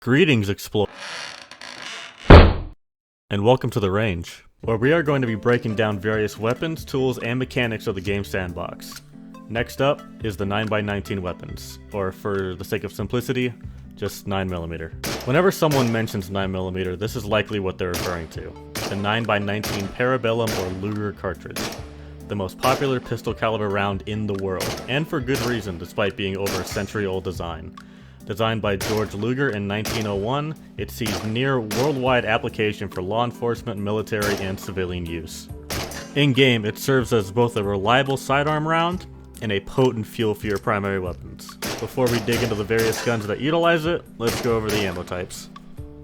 Greetings, Explorer, and welcome to the range, where we are going to be breaking down various weapons, tools, and mechanics of the game sandbox. Next up is the 9x19 weapons, or for the sake of simplicity, just 9mm. Whenever someone mentions 9mm, this is likely what they're referring to, the 9x19 Parabellum or Luger cartridge, the most popular pistol caliber round in the world, and for good reason despite being over a century-old design. Designed by George Luger in 1901, it sees near worldwide application for law enforcement, military, and civilian use. In-game, it serves as both a reliable sidearm round and a potent fuel for your primary weapons. Before we dig into the various guns that utilize it, let's go over the ammo types.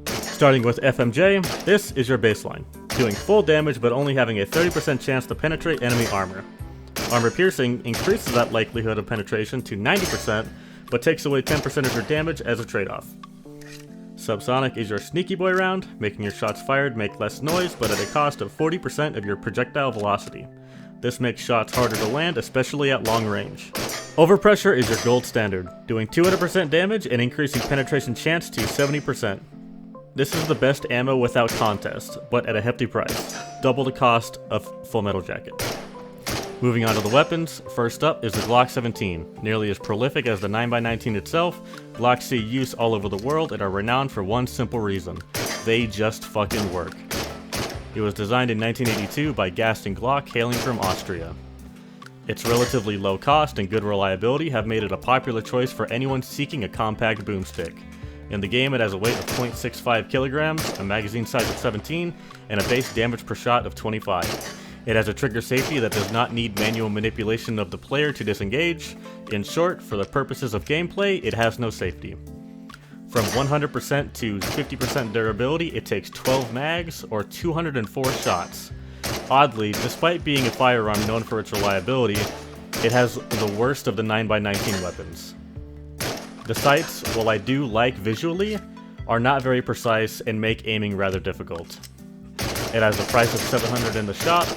Starting with FMJ, this is your baseline, doing full damage but only having a 30% chance to penetrate enemy armor. Armor piercing increases that likelihood of penetration to 90%, but takes away 10% of your damage as a trade-off. Subsonic is your sneaky boy round, making your shots fired make less noise but at a cost of 40% of your projectile velocity. This makes shots harder to land, especially at long range. Overpressure is your gold standard, doing 200% damage and increasing penetration chance to 70%. This is the best ammo without contest, but at a hefty price, double the cost of Full Metal Jacket. Moving on to the weapons, first up is the Glock 17. Nearly as prolific as the 9x19 itself, Glocks see use all over the world and are renowned for one simple reason: they just fucking work. It was designed in 1982 by Gaston Glock, hailing from Austria. Its relatively low cost and good reliability have made it a popular choice for anyone seeking a compact boomstick. In the game, it has a weight of 0.65 kilograms, a magazine size of 17, and a base damage per shot of 25. It has a trigger safety that does not need manual manipulation of the player to disengage. In short, for the purposes of gameplay, it has no safety. From 100% to 50% durability, it takes 12 mags, or 204 shots. Oddly, despite being a firearm known for its reliability, it has the worst of the 9x19 weapons. The sights, while I do like visually, are not very precise and make aiming rather difficult. It has a price of $700 in the shop.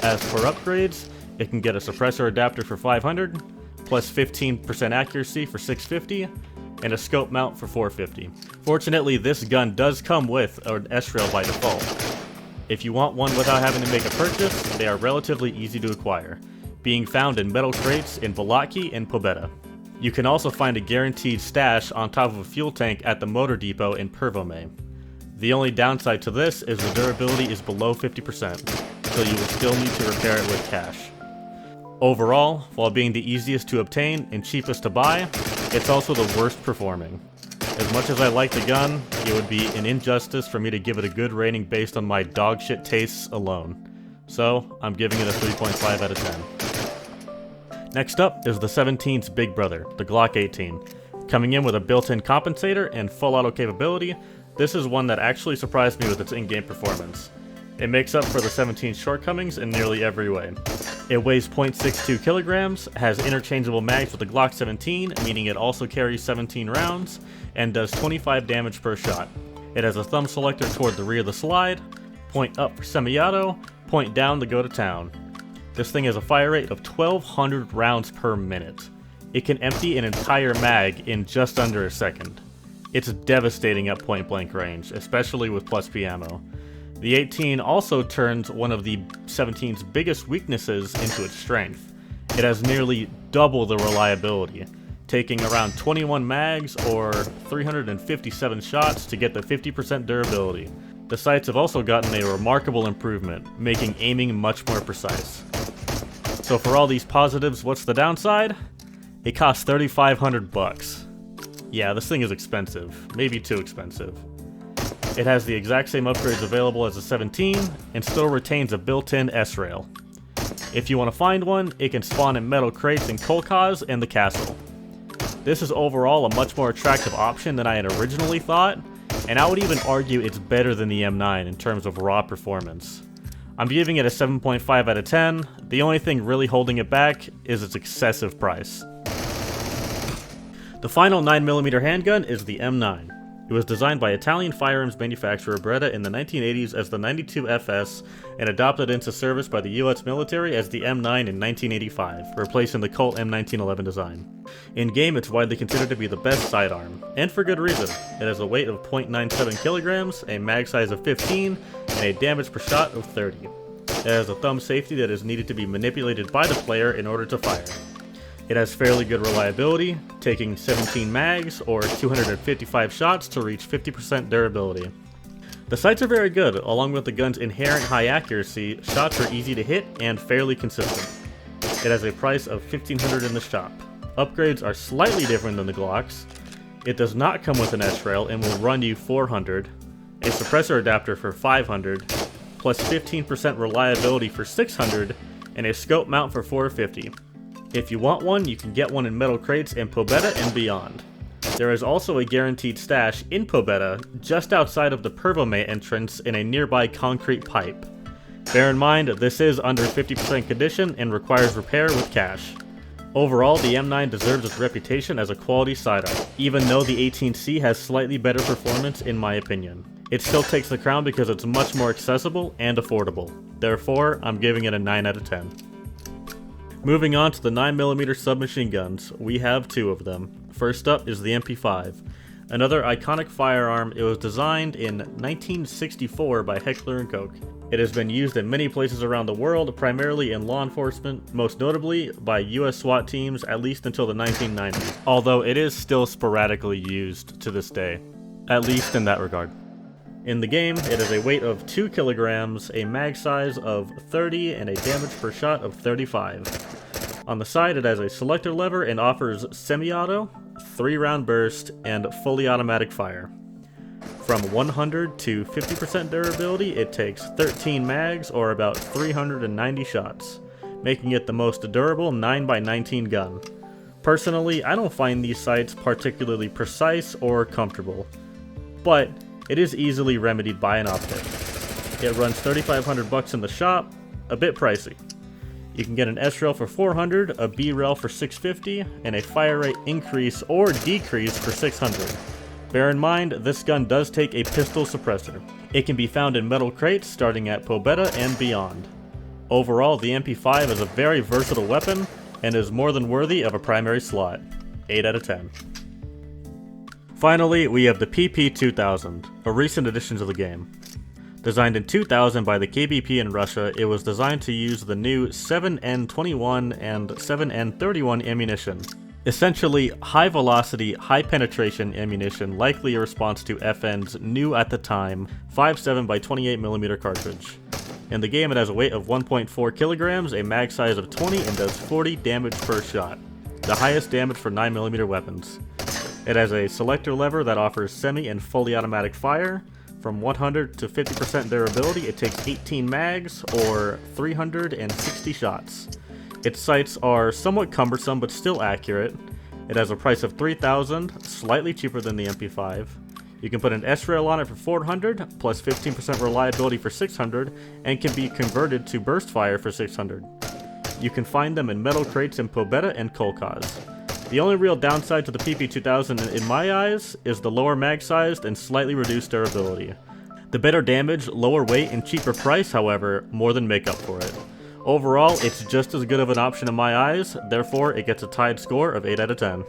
As for upgrades, it can get a suppressor adapter for $500, plus 15% accuracy for $650, and a scope mount for $450. Fortunately, this gun does come with an S-rail by default. If you want one without having to make a purchase, they are relatively easy to acquire, being found in metal crates in Balaki and Pobeda. You can also find a guaranteed stash on top of a fuel tank at the motor depot in Pervomay. The only downside to this is the durability is below 50%, so you will still need to repair it with cash. Overall, while being the easiest to obtain and cheapest to buy, it's also the worst performing. As much as I like the gun, it would be an injustice for me to give it a good rating based on my dogshit tastes alone. So, I'm giving it a 3.5 out of 10. Next up is the 17's big brother, the Glock 18. Coming in with a built-in compensator and full auto capability, this is one that actually surprised me with its in-game performance. It makes up for the 17's shortcomings in nearly every way. It weighs 0.62 kilograms, has interchangeable mags with the Glock 17, meaning it also carries 17 rounds, and does 25 damage per shot. It has a thumb selector toward the rear of the slide, point up for semi-auto, point down to go to town. This thing has a fire rate of 1,200 rounds per minute. It can empty an entire mag in just under a second. It's devastating at point-blank range, especially with plus P ammo. The 18 also turns one of the 17's biggest weaknesses into its strength. It has nearly double the reliability, taking around 21 mags or 357 shots to get the 50% durability. The sights have also gotten a remarkable improvement, making aiming much more precise. So for all these positives, what's the downside? It costs $3,500. Yeah, this thing is expensive, maybe too expensive. It has the exact same upgrades available as the 17, and still retains a built-in S-rail. If you want to find one, it can spawn in metal crates in Kolkhoz and the castle. This is overall a much more attractive option than I had originally thought, and I would even argue it's better than the M9 in terms of raw performance. I'm giving it a 7.5 out of 10, the only thing really holding it back is its excessive price. The final 9mm handgun is the M9. It was designed by Italian firearms manufacturer Beretta in the 1980s as the 92 FS and adopted into service by the US military as the M9 in 1985, replacing the Colt M1911 design. In-game, it's widely considered to be the best sidearm, and for good reason. It has a weight of 0.97 kilograms, a mag size of 15, and a damage per shot of 30. It has a thumb safety that is needed to be manipulated by the player in order to fire. It has fairly good reliability, taking 17 mags or 255 shots to reach 50% durability. The sights are very good, along with the gun's inherent high accuracy. Shots are easy to hit and fairly consistent. It has a price of $1,500 in the shop. Upgrades are slightly different than the Glocks. It does not come with an S-rail and will run you $400, a suppressor adapter for $500, plus 15% reliability for $600, and a scope mount for $450. If you want one, you can get one in metal crates in Pobeda and beyond. There is also a guaranteed stash in Pobeda, just outside of the Pervomay entrance in a nearby concrete pipe. Bear in mind, this is under 50% condition and requires repair with cash. Overall, the M9 deserves its reputation as a quality sidearm, even though the 18C has slightly better performance in my opinion. It still takes the crown because it's much more accessible and affordable. Therefore, I'm giving it a 9 out of 10. Moving on to the 9mm submachine guns, we have two of them. First up is the MP5. Another iconic firearm. It was designed in 1964 by Heckler & Koch. It has been used in many places around the world, primarily in law enforcement, most notably by US SWAT teams at least until the 1990s, although it is still sporadically used to this day, at least in that regard. In the game, it has a weight of 2 kilograms, a mag size of 30, and a damage per shot of 35. On the side, it has a selector lever and offers semi-auto, 3-round burst, and fully automatic fire. From 100 to 50% durability, it takes 13 mags, or about 390 shots, making it the most durable 9x19 gun. Personally, I don't find these sights particularly precise or comfortable, but it is easily remedied by an optic. It runs $3,500 in the shop, a bit pricey. You can get an S-rail for $400, a B-rail for $650, and a fire rate increase or decrease for $600. Bear in mind, this gun does take a pistol suppressor. It can be found in metal crates starting at Pobeda and beyond. Overall, the MP5 is a very versatile weapon and is more than worthy of a primary slot. 8 out of 10. Finally, we have the PP2000, a recent addition to the game. Designed in 2000 by the KBP in Russia, it was designed to use the new 7N21 and 7N31 ammunition. Essentially, high-velocity, high-penetration ammunition, likely a response to FN's new at the time 5.7x28mm cartridge. In the game, it has a weight of 1.4 kilograms, a mag size of 20, and does 40 damage per shot, the highest damage for 9mm weapons. It has a selector lever that offers semi and fully automatic fire. From 100 to 50% durability, it takes 18 mags, or 360 shots. Its sights are somewhat cumbersome but still accurate. It has a price of $3,000, slightly cheaper than the MP5. You can put an S-rail on it for $400, plus 15% reliability for $600, and can be converted to burst fire for $600. You can find them in metal crates in Pobeda and Kolkhoz. The only real downside to the PP2000 in my eyes is the lower mag sized and slightly reduced durability. The better damage, lower weight, and cheaper price, however, more than make up for it. Overall, it's just as good of an option in my eyes, therefore it gets a tied score of 8 out of 10.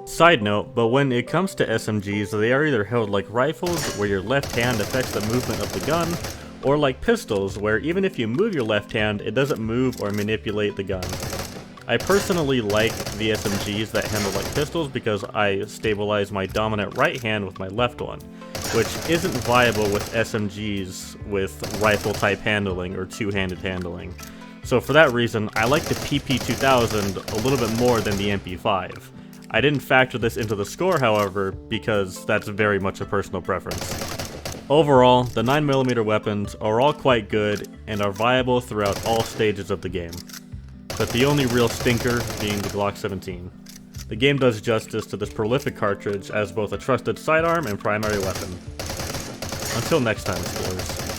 Side note, but when it comes to SMGs, they are either held like rifles, where your left hand affects the movement of the gun, or like pistols, where even if you move your left hand, it doesn't move or manipulate the gun. I personally like the SMGs that handle like pistols because I stabilize my dominant right hand with my left one, which isn't viable with SMGs with rifle type handling or two-handed handling. So for that reason, I like the PP2000 a little bit more than the MP5. I didn't factor this into the score, however, because that's very much a personal preference. Overall, the 9mm weapons are all quite good and are viable throughout all stages of the game, but the only real stinker being the Glock 17. The game does justice to this prolific cartridge as both a trusted sidearm and primary weapon. Until next time, explorers.